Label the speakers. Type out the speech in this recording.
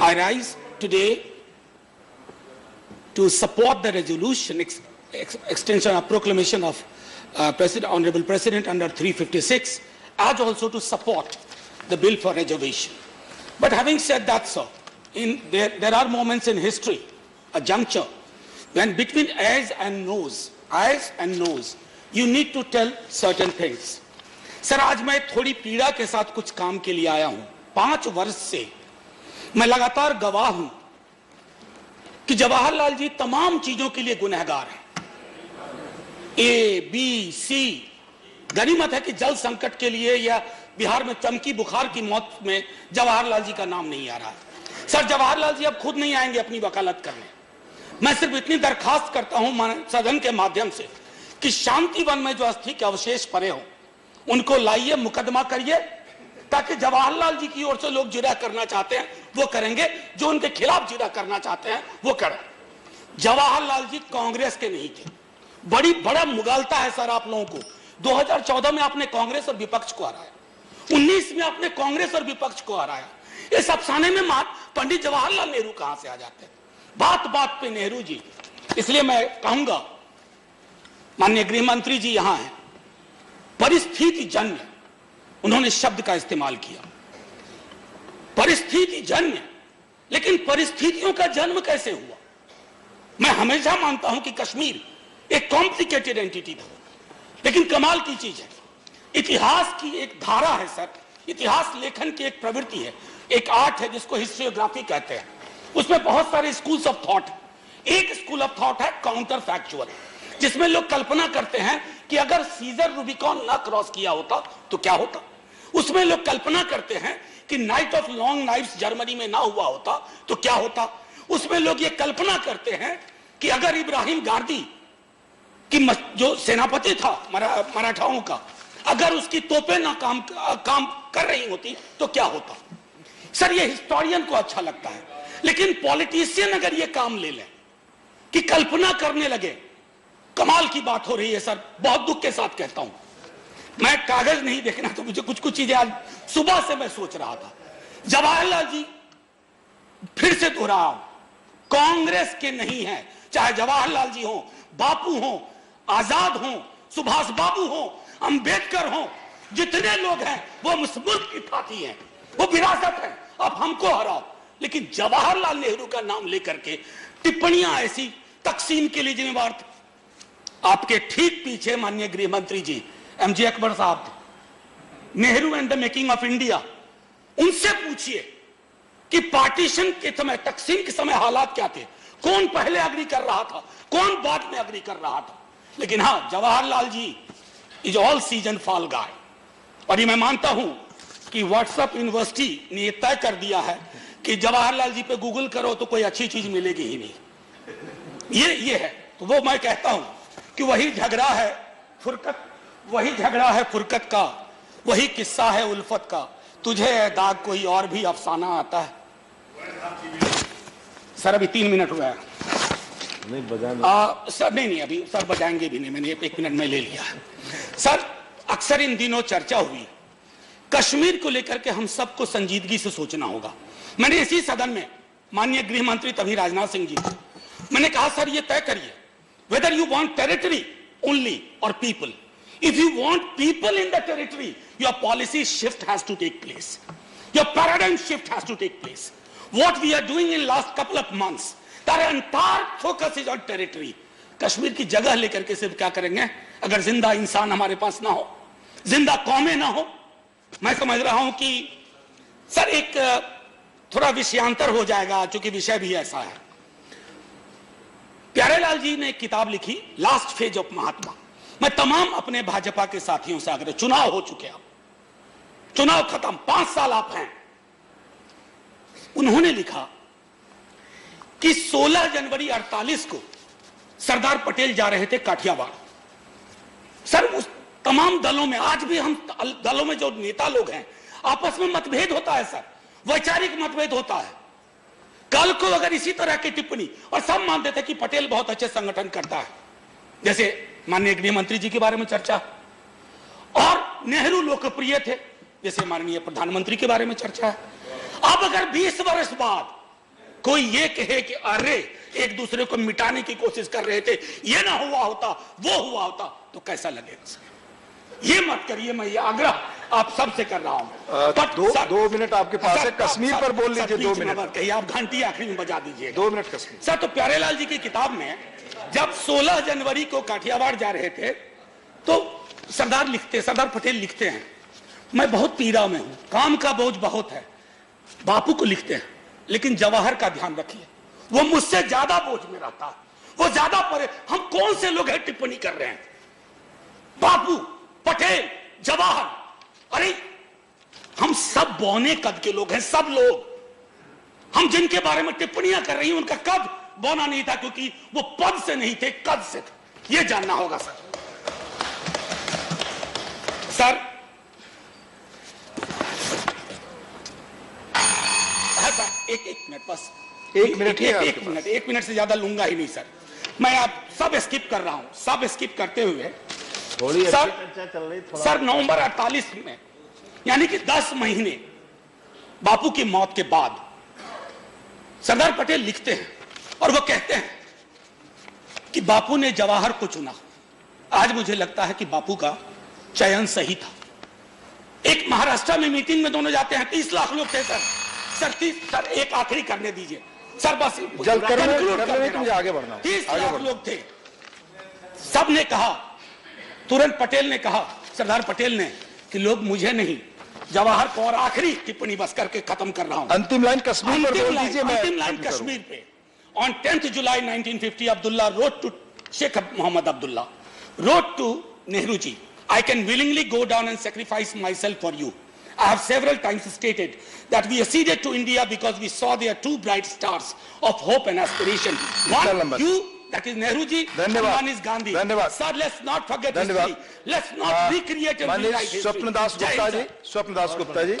Speaker 1: I rise today to support the resolution extension of proclamation of Honorable President under 356, as also to support the bill for reservation. But having said that, sir, there are moments in history, a juncture, when between ayes and noes, you need to tell certain things. Sir, आज मैं थोड़ी पीड़ा के साथ कुछ काम के लिए आया हूं। 5 वर्ष से मैं लगातार गवाह हूं कि जवाहरलाल जी तमाम चीजों के लिए गुनहगार हैं। ए, बी, सी, गनीमत है कि जल संकट के लिए या बिहार में चमकी बुखार की मौत में जवाहरलाल जी का नाम नहीं आ रहा है। सर, जवाहरलाल जी अब खुद नहीं आएंगे अपनी वकालत करने। मैं सिर्फ इतनी दरखास्त करता हूं सदन के माध्यम से कि शांतिवन में जो अस्थि के अवशेष पड़े हो उनको लाइए, मुकदमा करिए, ताकि जवाहरलाल जी की ओर से लोग जिरह करना चाहते हैं वो करेंगे, जो उनके खिलाफ जिरह करना चाहते हैं वो करें। जवाहरलाल जी कांग्रेस के नहीं थे। बड़ा मुगालता है सर आप लोगों को। 2014 में आपने कांग्रेस और विपक्ष को हराया, 19 में आपने कांग्रेस और विपक्ष को हराया। इस अफसाने में पंडित जवाहरलाल नेहरू कहां से आ जाते हैं? बात बात पे नेहरू जी। इसलिए मैं कहूंगा, माननीय गृह मंत्री जी यहां हैं, परिस्थिति जन्य उन्होंने शब्द का इस्तेमाल किया, परिस्थिति जन्य। लेकिन परिस्थितियों का जन्म कैसे हुआ? मैं हमेशा मानता हूं कि कश्मीर एक कॉम्प्लिकेटेड एंटिटी था, लेकिन कमाल की चीज है, इतिहास की एक धारा है सर, इतिहास लेखन की एक प्रवृत्ति है, एक आर्ट है जिसको हिस्ट्रियोग्राफी कहते हैं। उसमें बहुत सारे स्कूल्स ऑफ थॉट। एक स्कूल ऑफ थॉट है काउंटर फैक्चुअल, जिसमें लोग कल्पना करते हैं कि अगर सीजर रूबिकॉन ना क्रॉस किया होता तो क्या होता। उसमें लोग कल्पना करते हैं कि night of long knifes Germany में ना हुआ होता तो क्या होता। उसमें लोग ये कल्पना करते हैं कि अगर इब्राहिम गार्दी की जो सेनापति था मराठाओं का, अगर उसकी तोपें ना काम कर रही होती तो क्या होता। सर, ये हिस्टोरियन को अच्छा लगता है, लेकिन पॉलिटिशियन अगर ये काम ले ले कि कल्पना करने लगे, कमाल की बात हो रही है सर। बहुत दुख के साथ कहता हूं, मैं कागज नहीं देखना तो मुझे कुछ चीजें आज सुबह से मैं सोच रहा था। जवाहरलाल जी, फिर से दोहराऊं, कांग्रेस के नहीं है। चाहे जवाहरलाल जी हो, बापू हो, आजाद हो, सुभाष बाबू हो, अंबेडकर हो, जितने लोग हैं वो उस मुल्क की थाती हैं, वो विरासत है। अब हमको हराओ, लेकिन जवाहरलाल नेहरू का नाम लेकर के टिप्पणियां ऐसी तकसीम के लिए जिम्मेवार थे। आपके ठीक पीछे माननीय गृह मंत्री जी एमजे अकबर साहब थे, Nehru and the making of India. उनसे पूछिए कि पार्टीशन के समय, तकसीम के समय हालात क्या थे, कौन पहले अग्री कर रहा था, कौन बाद में अग्री कर रहा था। लेकिन हाँ, Jawaharlal ji is all season fall गाय। और ये मैं मानता हूं कि व्हाट्सएप यूनिवर्सिटी ने तय कर दिया है कि जवाहरलाल जी पे गूगल करो तो कोई अच्छी चीज मिलेगी ही नहीं। ये है। तो वो मैं कहता हूं कि वही झगड़ा है फुरकत का, वही किस्सा है उल्फत का, तुझे है दाग कोई और भी अफसाना आता है। सर, अभी 3 मिनट हुआ है। सर नहीं अभी सर बजाएंगे भी नहीं, मैंने 1 मिनट में ले लिया है। सर, अक्सर इन दिनों चर्चा हुई कश्मीर को लेकर के, हम सबको संजीदगी से सोचना होगा। मैंने इसी सदन में माननीय गृह मंत्री तभी राजनाथ सिंह जी थे, मैंने कहा सर ये तय करिए whether you want territory only or people. If you want people in the territory, your policy shift has to take place. Your paradigm shift has to take place. What we are doing in last couple of months, that entire focus is on territory. Kashmir की जगह लेकर के सिर्फ क्या करेंगे अगर जिंदा इंसान हमारे पास ना हो, जिंदा कौमें ना हो। मैं समझ रहा हूं कि सर एक थोड़ा विषयांतर हो जाएगा, चूंकि विषय भी ऐसा है। प्यारेलाल जी ने एक किताब लिखी, लास्ट फेज ऑफ महात्मा। मैं तमाम अपने भाजपा के साथियों से आग्रह, चुनाव हो चुके, अब चुनाव खत्म, 5 साल आप हैं। उन्होंने लिखा कि 16 जनवरी 48 को सरदार पटेल जा रहे थे काठियावाड़। सर, उस तमाम दलों में, आज भी हम दलों में जो नेता लोग हैं आपस में मतभेद होता है सर, वैचारिक मतभेद होता है। कल को अगर इसी तरह की टिप्पणी, और सब मानते थे कि पटेल बहुत अच्छे संगठन करता है, जैसे माननीय गृह मंत्री जी के बारे में चर्चा, और नेहरू लोकप्रिय थे जैसे माननीय प्रधानमंत्री के बारे में चर्चा है। अब अगर 20 वर्ष बाद कोई ये कहे कि अरे एक दूसरे को मिटाने की कोशिश कर रहे थे, ये ना हुआ होता, वो हुआ होता, तो कैसा लगेगा सर? ये मत करिए, मैं ये आग्रह आप सबसे कर रहा हूं।
Speaker 2: दो मिनट आपके पास है, कश्मीर पर बोल लीजिए। 2 मिनट
Speaker 1: कहिए, आप घंटी आखिरी में बजा दीजिए।
Speaker 2: 2 मिनट कश्मीर।
Speaker 1: सर, तो प्यारेलाल जी की किताब में जब 16 जनवरी को काठियावाड़ जा रहे थे तो सरदार पटेल लिखते हैं, मैं बहुत पीड़ा में हूं, काम का बोझ बहुत है। बापू को लिखते हैं, लेकिन जवाहर का ध्यान रखिए, वो मुझसे ज्यादा बोझ में रहता है, वो ज्यादा परे। हम कौन से लोग हैं टिप्पणी कर रहे हैं? बापू, पटेल, जवाहर, अरे हम सब बौने कद के लोग हैं, सब लोग। हम जिनके बारे में टिप्पणियां कर रही हैं उनका कद बौना नहीं था, क्योंकि वो पद से नहीं थे, कद से थे। ये जानना होगा सर। सर, एक मिनट बस, एक मिनट से ज्यादा लूंगा ही नहीं सर। मैं आप सब स्किप कर रहा हूं, सब स्किप करते हुए सर नवंबर 48 में, यानी कि 10 महीने बापू की मौत के बाद सरदार पटेल लिखते हैं और वो कहते हैं कि बापू ने जवाहर को चुना। आज मुझे लगता है कि बापू का चयन सही था। एक महाराष्ट्र में मीटिंग में दोनों जाते हैं, 30 लाख लोग थे सर, एक आखिरी करने दीजिए सर, बस
Speaker 2: आगे बढ़ना।
Speaker 1: 30 लाख लोग थे। सब ने कहा, तुरंत पटेल ने कहा, सरदार पटेल ने, कि लोग मुझे नहीं, जवाहर को, और आखिरी टिप्पणी बस करके खत्म कर रहा हूं।
Speaker 2: अंतिम लाइन कश्मीर पर बोल दीजिए।
Speaker 1: अंतिम लाइन कश्मीर पे। On 10th July 1950, Abdullah wrote to Sheikh Mohammed Abdullah, wrote to Nehruji, I can willingly go down and sacrifice myself for you. I have several times stated that we acceded to India because we saw there 2 bright stars of hope and aspiration. One, you, that is Nehruji, and one is Gandhi. Sir, let's not forget history. Let's not recreate and rewrite history.
Speaker 2: Swapan Das Gupta ji,